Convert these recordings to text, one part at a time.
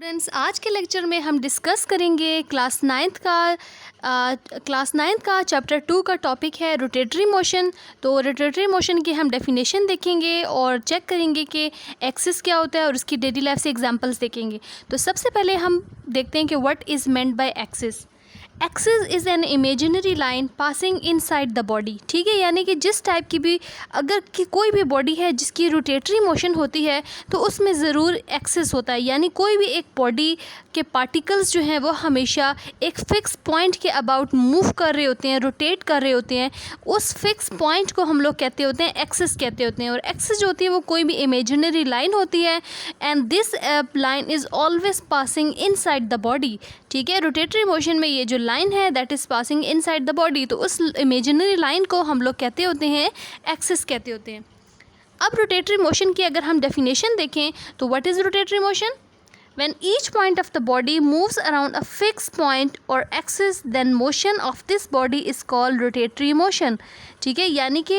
Students, आज के lecture में हम डिस्कस करेंगे क्लास नाइन्थ का चैप्टर 2 का टॉपिक है रोटेटरी मोशन। तो रोटेटरी मोशन की हम डेफिनेशन देखेंगे और चेक करेंगे कि एक्सिस क्या होता है और उसकी डेली लाइफ से एग्जांपल्स देखेंगे। तो सबसे पहले हम देखते हैं कि what is meant by Axis. Axis is an imaginary line passing inside the body. ठीक है, यानी कि जिस टाइप की भी अगर कि कोई भी बॉडी है जिसकी रोटेटरी मोशन होती है तो उसमें ज़रूर एक्सिस होता है। यानी कोई भी एक बॉडी के पार्टिकल्स जो हैं वो हमेशा एक फ़िक्स पॉइंट के अबाउट मूव कर रहे होते हैं, रोटेट कर रहे होते हैं। उस फिक्स पॉइंट को हम लोग कहते होते हैं एक्सिस कहते होते हैं। और एक्सिस जो होती है वो कोई भी इमेजिनरी लाइन होती है and this line is always passing inside the body. ठीक है, रोटेटरी मोशन में ये जो लाइन है that is passing inside the body, तो उस इमेजिनरी लाइन को हम लोग कहते होते हैं एक्सिस कहते होते हैं। अब रोटेटरी मोशन की अगर हम डेफिनेशन देखें तो what is rotatory motion? When each point of the body moves around a fixed point or axis, then motion of this body is called rotatory motion. ठीक है, यानी कि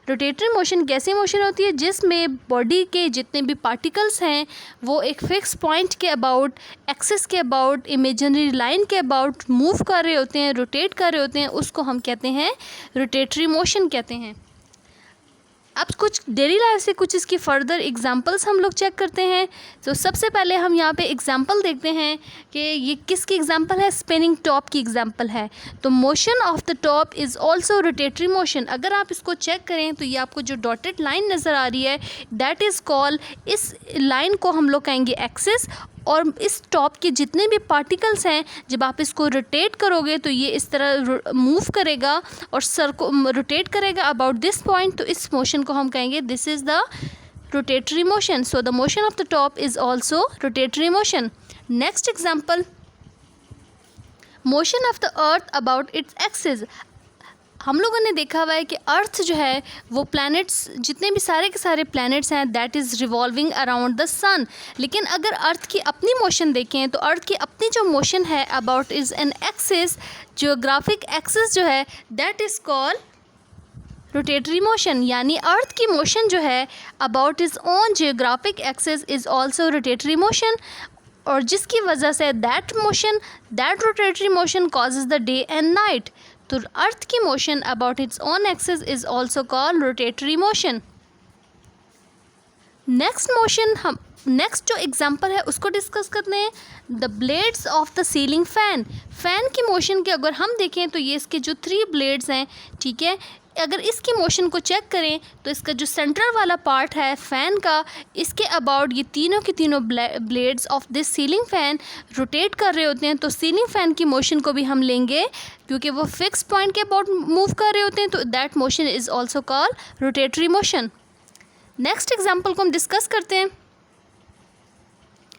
रोटेटरी मोशन कैसी मोशन होती है जिसमें बॉडी के जितने भी पार्टिकल्स हैं वो एक फिक्स पॉइंट के अबाउट, एक्सिस के अबाउट, इमेजिनरी लाइन के अबाउट मूव कर रहे होते हैं, रोटेट कर रहे होते हैं, उसको हम कहते हैं रोटेटरी मोशन कहते हैं। अब कुछ डेली लाइफ से कुछ इसकी फर्दर एग्जांपल्स हम लोग चेक करते हैं। तो सबसे पहले हम यहाँ पे एग्जांपल देखते हैं कि ये किसकी एग्जांपल है, स्पिनिंग टॉप की एग्जांपल है। तो motion of the top is also rotatory motion. अगर आप इसको चेक करें तो ये आपको जो डॉटेड लाइन नज़र आ रही है दैट इज़ कॉल्ड, इस लाइन को हम लोग कहेंगे एक्सिस। और इस टॉप के जितने भी पार्टिकल्स हैं जब आप इसको रोटेट करोगे तो ये इस तरह मूव करेगा और सर को रोटेट करेगा अबाउट दिस पॉइंट। तो इस मोशन को हम कहेंगे this is the rotatory motion. So the motion of the top is also rotatory motion. Next example, motion of the earth about its axis. हम लोगों ने देखा हुआ है कि अर्थ जो है वो प्लैनेट्स, जितने भी सारे के सारे प्लैनेट्स हैं that is revolving around the sun. लेकिन अगर अर्थ की अपनी मोशन देखें तो अर्थ की अपनी जो मोशन है about is an axis, geographic axis जो है that is called rotatory motion. यानी अर्थ की मोशन जो है about is own geographic axis is also rotatory motion. और जिसकी वजह से that rotatory motion causes the day and night. तो अर्थ की motion about its own axis is also called rotatory motion. नेक्स्ट जो एग्जांपल है उसको डिस्कस करते हैं, the blades of the ceiling fan. Fan की मोशन के अगर हम देखें तो ये इसके जो 3 ब्लेड्स हैं, ठीक है, अगर इसकी मोशन को चेक करें तो इसका जो सेंट्रल वाला पार्ट है फ़ैन का, इसके अबाउट ये तीनों के तीनों blades of this ceiling fan rotate कर रहे होते हैं। तो सीलिंग फ़ैन की मोशन को भी हम लेंगे क्योंकि वो फिक्स पॉइंट के अबाउट मूव कर रहे होते हैं, तो that motion is also called rotatory motion. Next example को हम डिस्कस करते हैं।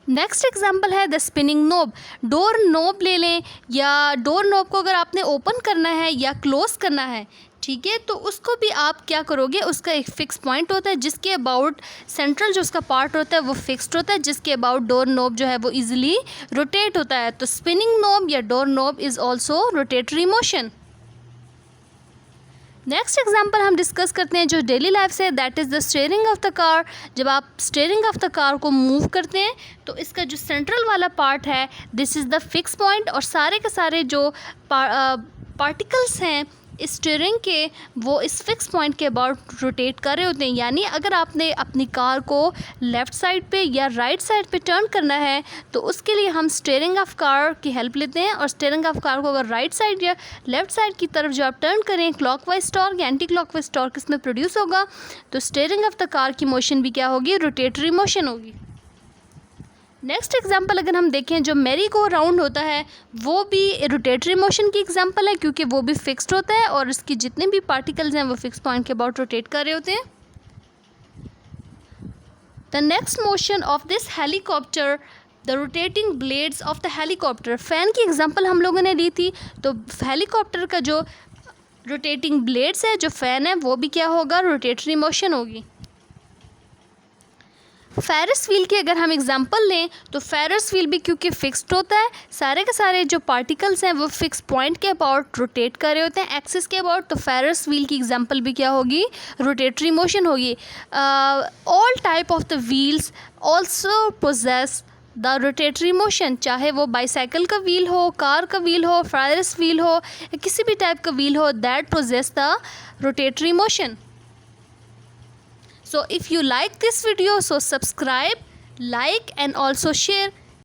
नेक्स्ट एग्जाम्पल है the spinning knob. Door knob ले लें, या डोर नोब को अगर आपने ओपन करना है या क्लोज़ करना है, ठीक है, तो उसको भी आप क्या करोगे, उसका एक फ़िक्स पॉइंट होता है जिसके अबाउट सेंट्रल जो उसका पार्ट होता है वो फिक्स्ड होता है, जिसके अबाउट डोर नोब जो है वो इजीली रोटेट होता है। तो स्पिनिंग नोब या door knob is also rotatory motion. Next example हम डिस्कस करते हैं जो डेली लाइफ से, that is the steering of the car. जब आप स्टीयरिंग ऑफ द कार को मूव करते हैं तो इसका जो सेंट्रल वाला पार्ट है this is the fix point, और सारे के सारे जो पार्टिकल्स हैं इस स्टीयरिंग के वो इस फिक्स पॉइंट के अबाउट रोटेट कर रहे होते हैं। यानी अगर आपने अपनी कार को लेफ़्ट साइड पे या राइट साइड पे टर्न करना है तो उसके लिए हम स्टीयरिंग ऑफ कार की हेल्प लेते हैं। और स्टीयरिंग ऑफ कार को अगर राइट साइड या लेफ़्ट साइड की तरफ जो आप टर्न करें, क्लॉकवाइज टॉर्क या एंटी क्लॉकवाइज टॉर्क इसमें प्रोड्यूस होगा, तो स्टीयरिंग ऑफ द कार की मोशन भी क्या होगी, रोटेटरी मोशन होगी। नेक्स्ट एग्जाम्पल अगर हम देखें, जो मेरी गो राउंड होता है वो भी रोटेटरी मोशन की एग्जाम्पल है क्योंकि वो भी फिक्स्ड होता है और इसके जितने भी पार्टिकल्स हैं वो फिक्स पॉइंट के अबाउट रोटेट कर रहे होते हैं। The next motion of this helicopter, the rotating blades of the helicopter. Fan की एग्जाम्पल हम लोगों ने ली थी, तो हेलीकॉप्टर का जो रोटेटिंग ब्लेड्स है, जो फ़ैन है, वो भी क्या होगा, रोटेटरी मोशन होगी। फेरिस व्हील की अगर हम एग्जांपल लें तो फेरिस व्हील भी क्योंकि फिक्स्ड होता है, सारे के सारे जो पार्टिकल्स हैं वो फिक्स पॉइंट के अबाउट रोटेट कर रहे होते हैं, एक्सिस के अबाउट, तो फेरिस व्हील की एग्जांपल भी क्या होगी, रोटेटरी मोशन होगी। All type of the wheels also poses the rotatory motion, चाहे वो बाईसाइकिल का व्हील हो, कार का व्हील हो, फेरारिस व्हील हो या किसी भी टाइप का व्हील हो, that poses the rotatory motion. So if you like this video, so subscribe, like and also share